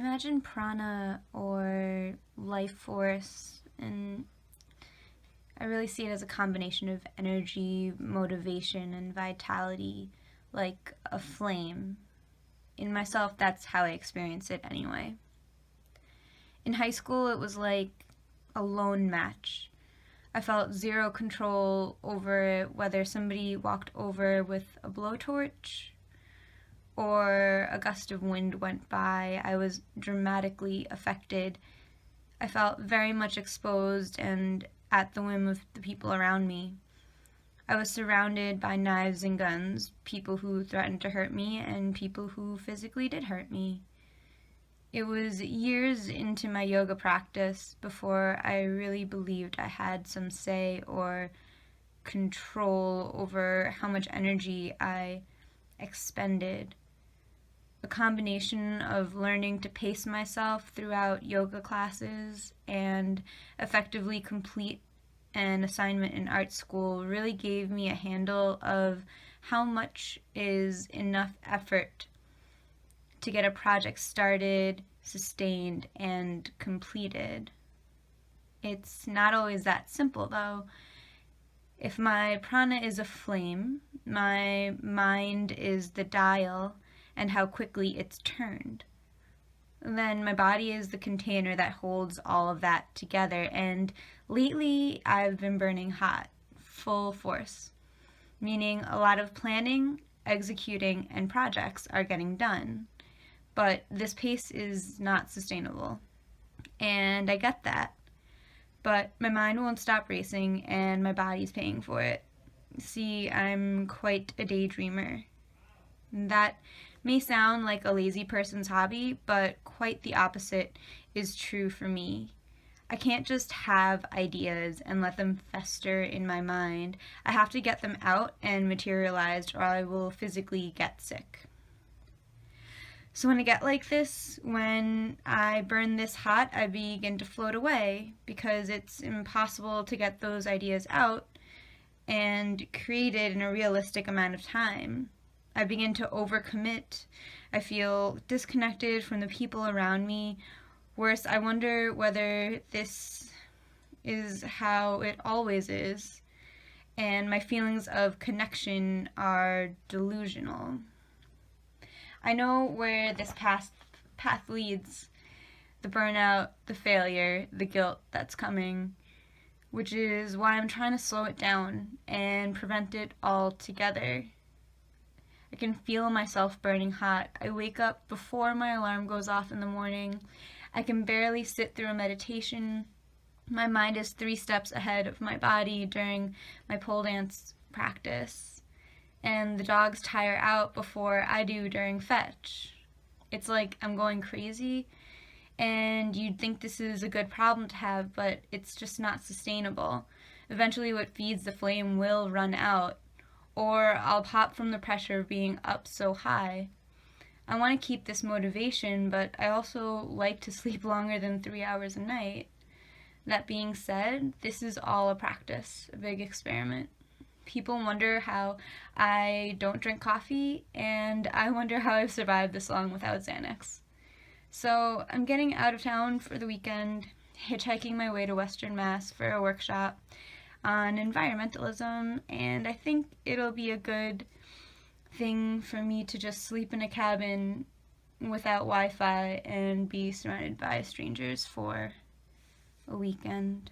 Imagine prana or life force, and I really see it as a combination of energy, motivation, and vitality, like a flame. In myself, that's how I experience it anyway. In high school, it was like a lone match. I felt zero control over whether somebody walked over with a blowtorch or a gust of wind went by. I was dramatically affected. I felt very much exposed and at the whim of the people around me. I was surrounded by knives and guns, people who threatened to hurt me and people who physically did hurt me. It was years into my yoga practice before I really believed I had some say or control over how much energy I expended. A combination of learning to pace myself throughout yoga classes and effectively complete an assignment in art school really gave me a handle of how much is enough effort to get a project started, sustained, and completed. It's not always that simple, though. If my prana is a flame, my mind is the dial and how quickly it's turned. Then my body is the container that holds all of that together, and lately I've been burning hot, full force, meaning a lot of planning, executing, and projects are getting done. But this pace is not sustainable, and I get that. But my mind won't stop racing, and my body's paying for it. See, I'm quite a daydreamer. That may sound like a lazy person's hobby, but quite the opposite is true for me. I can't just have ideas and let them fester in my mind. I have to get them out and materialized, or I will physically get sick. So when I get like this, when I burn this hot, I begin to float away because it's impossible to get those ideas out and created in a realistic amount of time. I begin to overcommit. I feel disconnected from the people around me. Worse, I wonder whether this is how it always is, and my feelings of connection are delusional. I know where this path leads, the burnout, the failure, the guilt that's coming, which is why I'm trying to slow it down and prevent it altogether. I can feel myself burning hot. I wake up before my alarm goes off in the morning. I can barely sit through a meditation. My mind is 3 steps ahead of my body during my pole dance practice. And the dogs tire out before I do during fetch. It's like I'm going crazy, and you'd think this is a good problem to have, but it's just not sustainable. Eventually what feeds the flame will run out, or I'll pop from the pressure of being up so high. I want to keep this motivation, but I also like to sleep longer than 3 hours a night. That being said, this is all a practice, a big experiment. People wonder how I don't drink coffee, and I wonder how I've survived this long without Xanax. So I'm getting out of town for the weekend, hitchhiking my way to Western Mass for a workshop on environmentalism, and I think it'll be a good thing for me to just sleep in a cabin without Wi-Fi and be surrounded by strangers for a weekend.